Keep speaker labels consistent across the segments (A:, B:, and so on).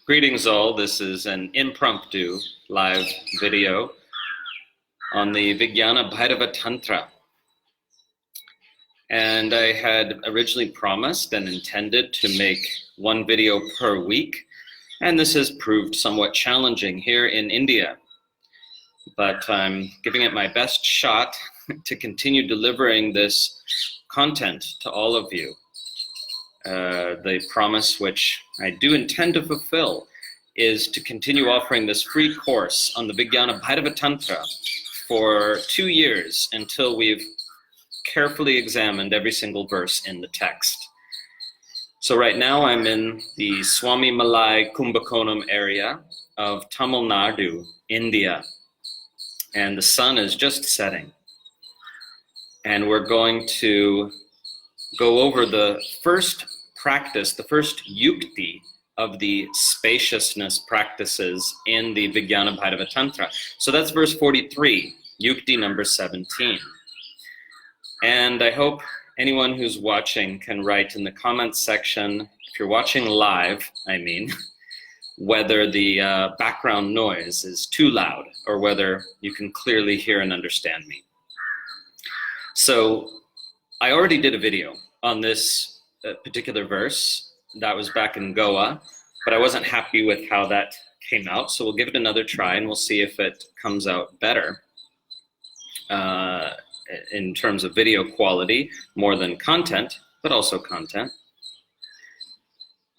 A: Greetings all, this is an impromptu live video on the Vijñāna-bhairava-tantra. And I had originally promised and intended to make one video per week, and this has proved somewhat challenging here in India. But I'm giving it my best shot to continue delivering this content to all of you. The promise, which I do intend to fulfill, is to continue offering this free course on the Vijñāna-bhairava-tantra for 2 years until we've carefully examined every single verse in the text. So right now I'm in the Swami Malai Kumbakonam area of Tamil Nadu, India, and the sun is just setting. And we're going to go over the first practice, the first yukti of the spaciousness practices in the Vijñāna-bhairava-tantra. So that's verse 43, yukti number 17. And I hope anyone who's watching can write in the comments section, if you're watching live, I mean, whether the background noise is too loud or whether you can clearly hear and understand me. So I already did a video on this particular verse. That was back in Goa, but I wasn't happy with how that came out, so we'll give it another try and we'll see if it comes out better in terms of video quality, more than content, but also content.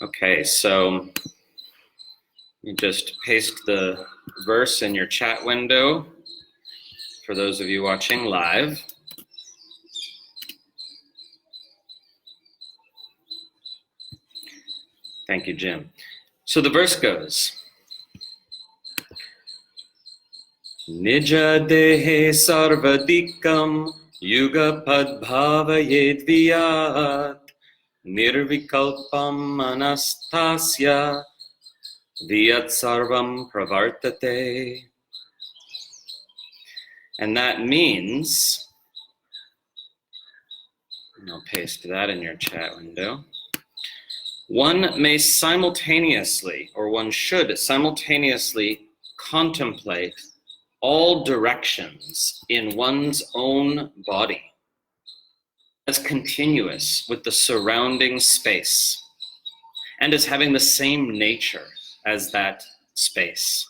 A: Okay, so you just paste the verse in your chat window for those of you watching live. Thank you, Jim. So the verse goes, nija-dehe sarva-dikkaṃ yugapad bhāvayed viyat nirvikalpa-manās tasya viyat sarvaṃ pravartate. And that means, and I'll paste that in your chat window, one may simultaneously, or one should simultaneously contemplate all directions in one's own body as continuous with the surrounding space and as having the same nature as that space.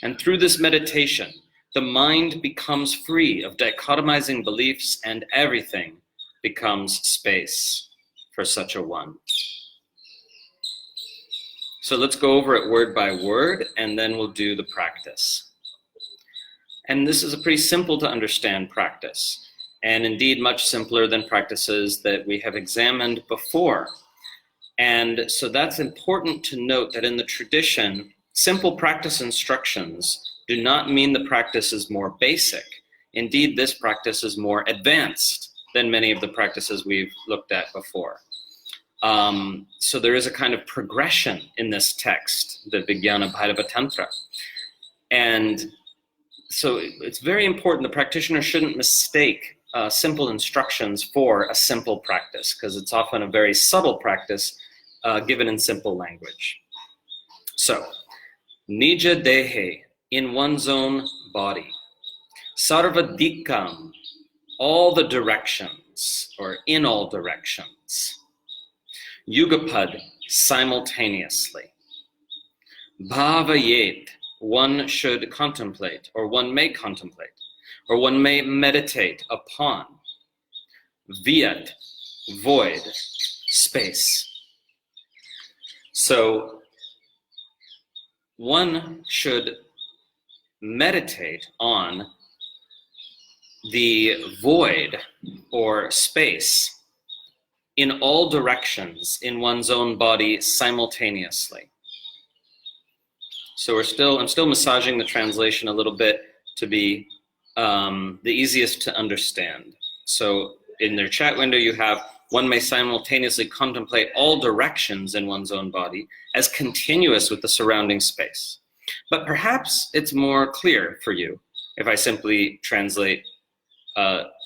A: And through this meditation, the mind becomes free of dichotomizing beliefs and everything becomes space for such a one. So let's go over it word by word, and then we'll do the practice. And this is a pretty simple to understand practice, and indeed much simpler than practices that we have examined before. And so that's important to note that in the tradition, simple practice instructions do not mean the practice is more basic. Indeed, this practice is more advanced than many of the practices we've looked at before. So there is a kind of progression in this text, the Vijñāna-bhairava-tantra. And so it's very important, the practitioner shouldn't mistake simple instructions for a simple practice, because it's often a very subtle practice given in simple language. So, nija-dehe, in one's own body. Sarva-dikkaṃ, all the directions, or in all directions. Yugapad, simultaneously. Bhāvayed, one should contemplate, or one may contemplate, or one may meditate upon. Viyat, void, space. So one should meditate on the void or space in all directions in one's own body simultaneously. So I'm still massaging the translation a little bit to be the easiest to understand. So in their chat window you have, one may simultaneously contemplate all directions in one's own body as continuous with the surrounding space. But perhaps it's more clear for you if I simply translate,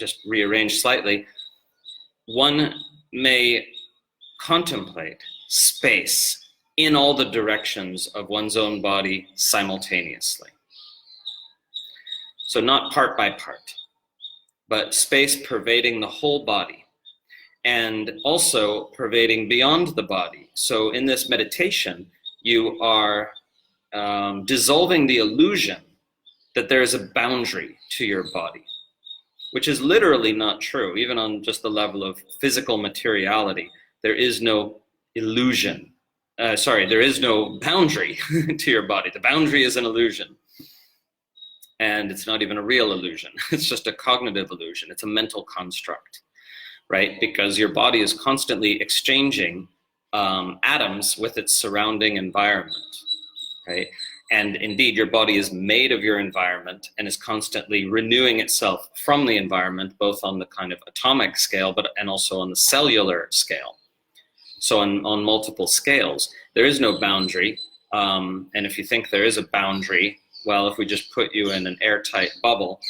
A: just rearrange slightly. One may contemplate space in all the directions of one's own body simultaneously. So not part by part, but space pervading the whole body, and also pervading beyond the body. So in this meditation, you are dissolving the illusion that there is a boundary to your body, which is literally not true. Even on just the level of physical materiality, there is no illusion. There is no boundary to your body. The boundary is an illusion. And it's not even a real illusion. It's just a cognitive illusion. It's a mental construct, right? Because your body is constantly exchanging atoms with its surrounding environment, right? And indeed, your body is made of your environment and is constantly renewing itself from the environment, both on the kind of atomic scale, and also on the cellular scale. So on multiple scales, there is no boundary. And if you think there is a boundary, well, if we just put you in an airtight bubble,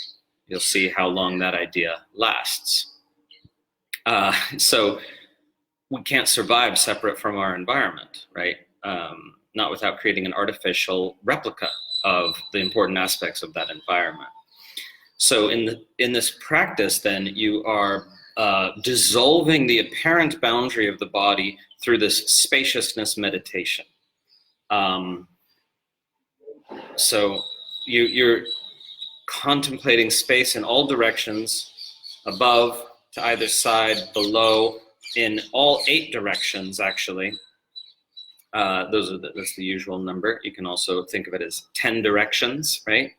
A: you'll see how long that idea lasts. So we can't survive separate from our environment, right? Not without creating an artificial replica of the important aspects of that environment. So in this practice, then, you are dissolving the apparent boundary of the body through this spaciousness meditation. So you're contemplating space in all directions, above, to either side, below, in all 8 directions, actually. That's the usual number. You can also think of it as 10 directions, right?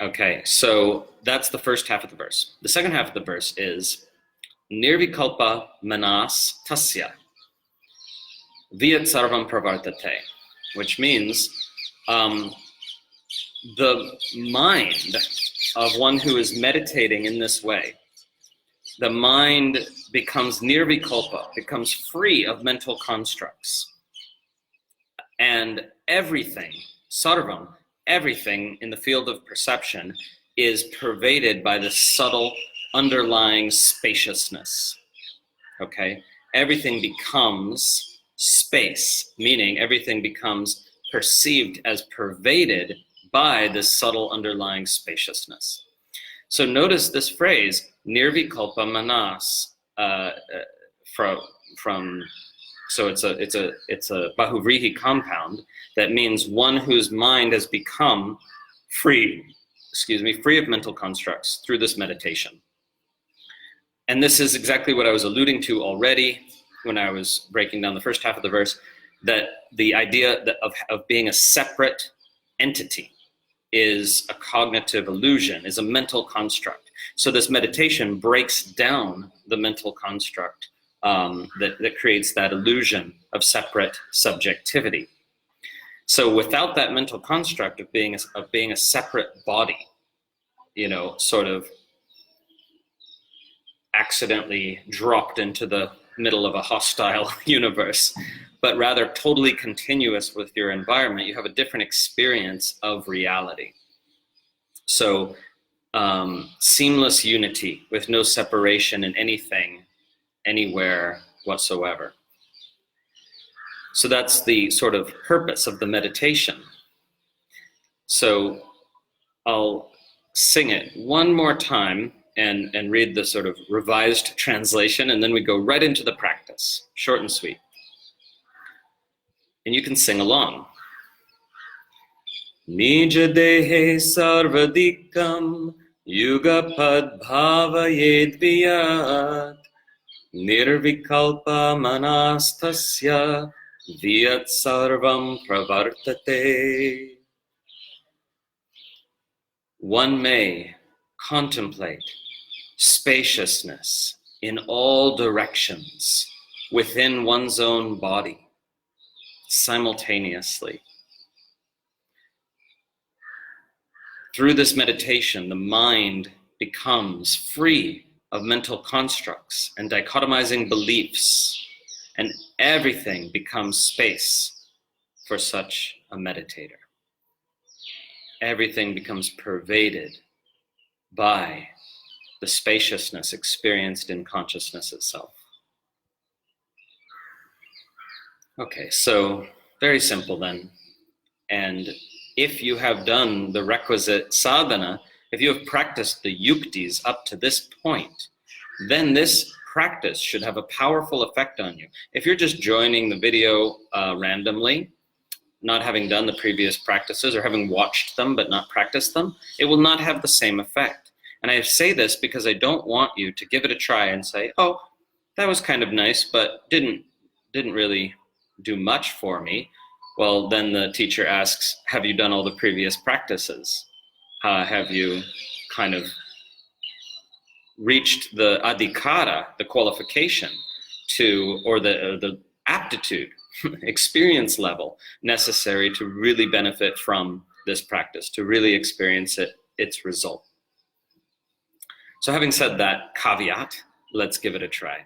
A: Okay, so that's the first half of the verse. The second half of the verse is nirvikalpa-manās tasya, viyat sarvaṃ pravartate, which means the mind of one who is meditating in this way, the mind becomes nirvikalpa, becomes free of mental constructs. And everything, sarvaṃ, everything in the field of perception is pervaded by the subtle underlying spaciousness. Okay? Everything becomes space, meaning everything becomes perceived as pervaded by this subtle underlying spaciousness. So notice this phrase, nirvikalpa-manās, so it's a bahuvrihi compound that means one whose mind has become free of mental constructs through this meditation. And this is exactly what I was alluding to already when I was breaking down the first half of the verse, that the idea of being a separate entity is a cognitive illusion, is a mental construct. So this meditation breaks down the mental construct that creates that illusion of separate subjectivity. So without that mental construct of being a separate body, sort of accidentally dropped into the middle of a hostile universe, but rather totally continuous with your environment, you have a different experience of reality. So seamless unity with no separation in anything, anywhere whatsoever. So that's the sort of purpose of the meditation. So I'll sing it one more time and read the sort of revised translation, and then we go right into the practice, short and sweet. And you can sing along. Nija-dehe sarva-dikkaṃ yugapad bhāvayed viyat nirvikalpa-manās tasya viyat sarvaṃ pravartate. One may contemplate spaciousness in all directions within one's own body simultaneously. Through this meditation, the mind becomes free of mental constructs and dichotomizing beliefs, and everything becomes space for such a meditator. Everything becomes pervaded by the spaciousness experienced in consciousness itself. Okay, so very simple then. And if you have done the requisite sadhana, if you have practiced the yuktis up to this point, then this practice should have a powerful effect on you. If you're just joining the video randomly, not having done the previous practices or having watched them but not practiced them, it will not have the same effect. And I say this because I don't want you to give it a try and say, oh, that was kind of nice, but didn't really do much for me. Well, then the teacher asks, have you done all the previous practices? Have you kind of reached the adhikara, the qualification to, or the aptitude, experience level necessary to really benefit from this practice, to really experience its result? So having said that caveat, let's give it a try.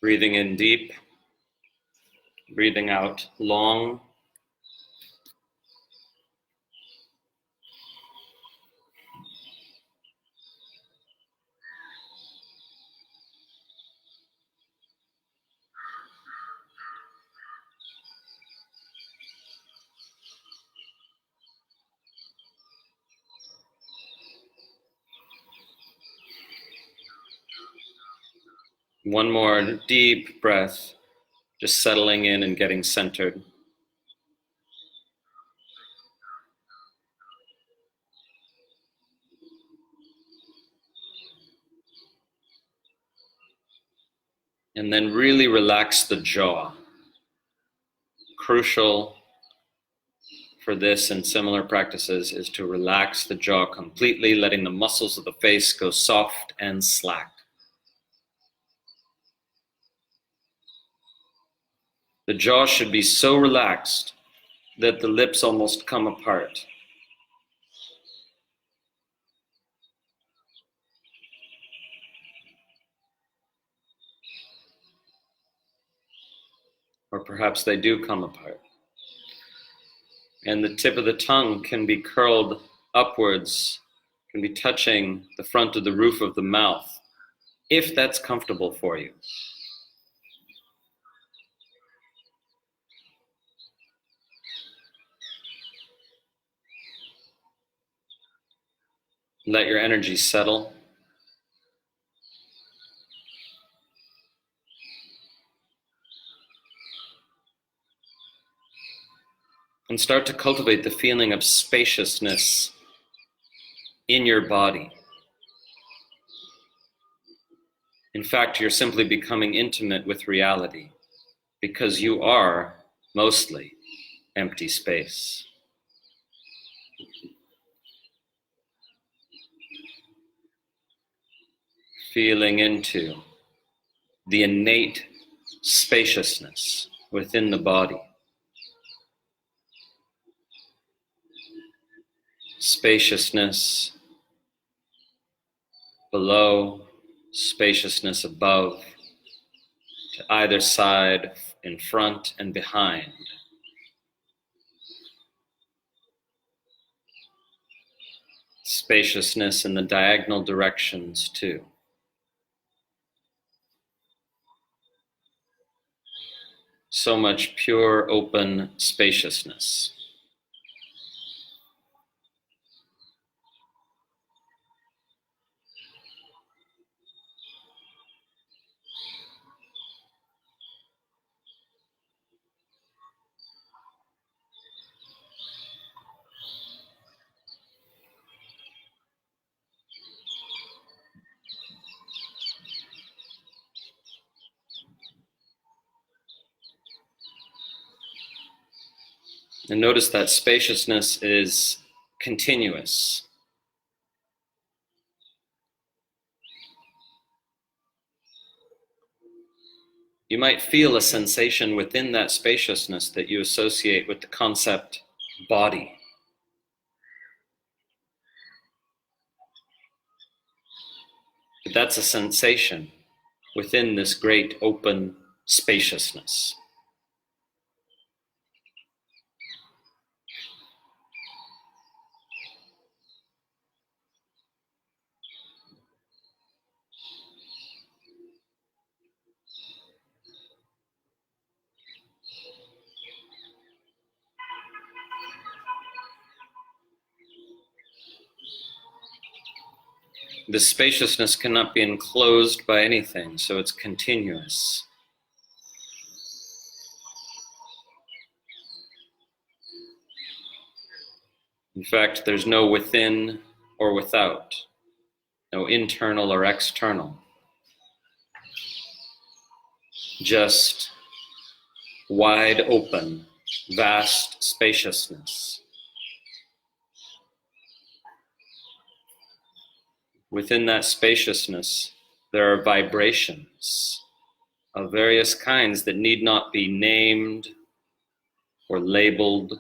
A: Breathing in deep, breathing out long. One more deep breath, just settling in and getting centered. And then really relax the jaw. Crucial for this and similar practices is to relax the jaw completely, letting the muscles of the face go soft and slack. The jaw should be so relaxed that the lips almost come apart. Or perhaps they do come apart. And the tip of the tongue can be curled upwards, can be touching the front of the roof of the mouth, if that's comfortable for you. Let your energy settle. And start to cultivate the feeling of spaciousness in your body. In fact, you're simply becoming intimate with reality because you are mostly empty space. Feeling into the innate spaciousness within the body. Spaciousness below, spaciousness above, to either side, in front and behind. Spaciousness in the diagonal directions too. So much pure, open spaciousness. And notice that spaciousness is continuous. You might feel a sensation within that spaciousness that you associate with the concept body. But that's a sensation within this great open spaciousness. This spaciousness cannot be enclosed by anything, so it's continuous. In fact, there's no within or without, no internal or external. Just wide open, vast spaciousness. Within that spaciousness, there are vibrations of various kinds that need not be named or labeled.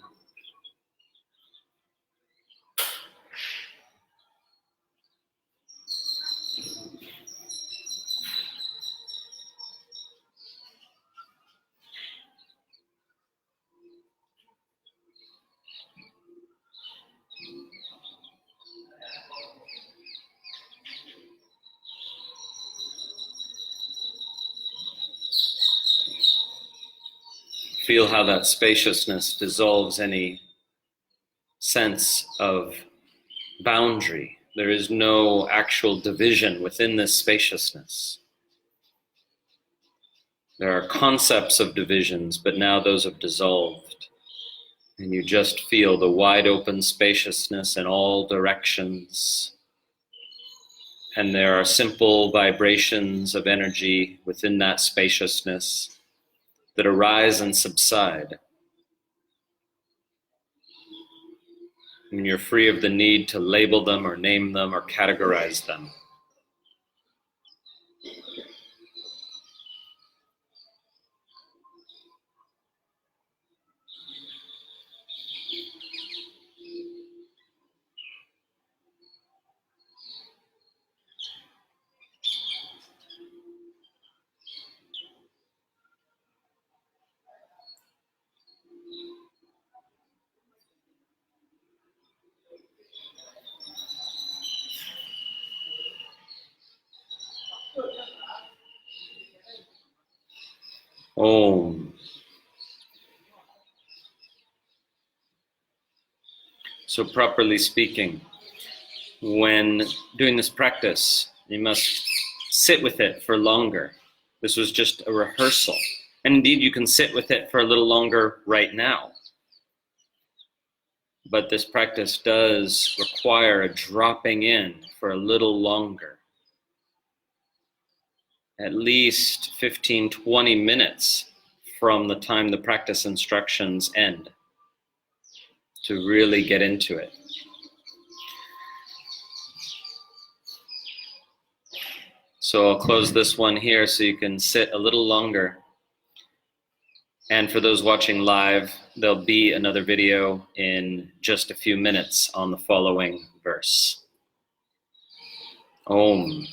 A: Feel how that spaciousness dissolves any sense of boundary. There is no actual division within this spaciousness. There are concepts of divisions, but now those have dissolved. And you just feel the wide open spaciousness in all directions. And there are simple vibrations of energy within that spaciousness that arise and subside. And you're free of the need to label them or name them or categorize them. Om. So properly speaking, when doing this practice, you must sit with it for longer. This was just a rehearsal. And indeed, you can sit with it for a little longer right now. But this practice does require a dropping in for a little longer. At least 15, 20 minutes from the time the practice instructions end to really get into it. So I'll close this one here so you can sit a little longer. And for those watching live, there'll be another video in just a few minutes on the following verse. Om.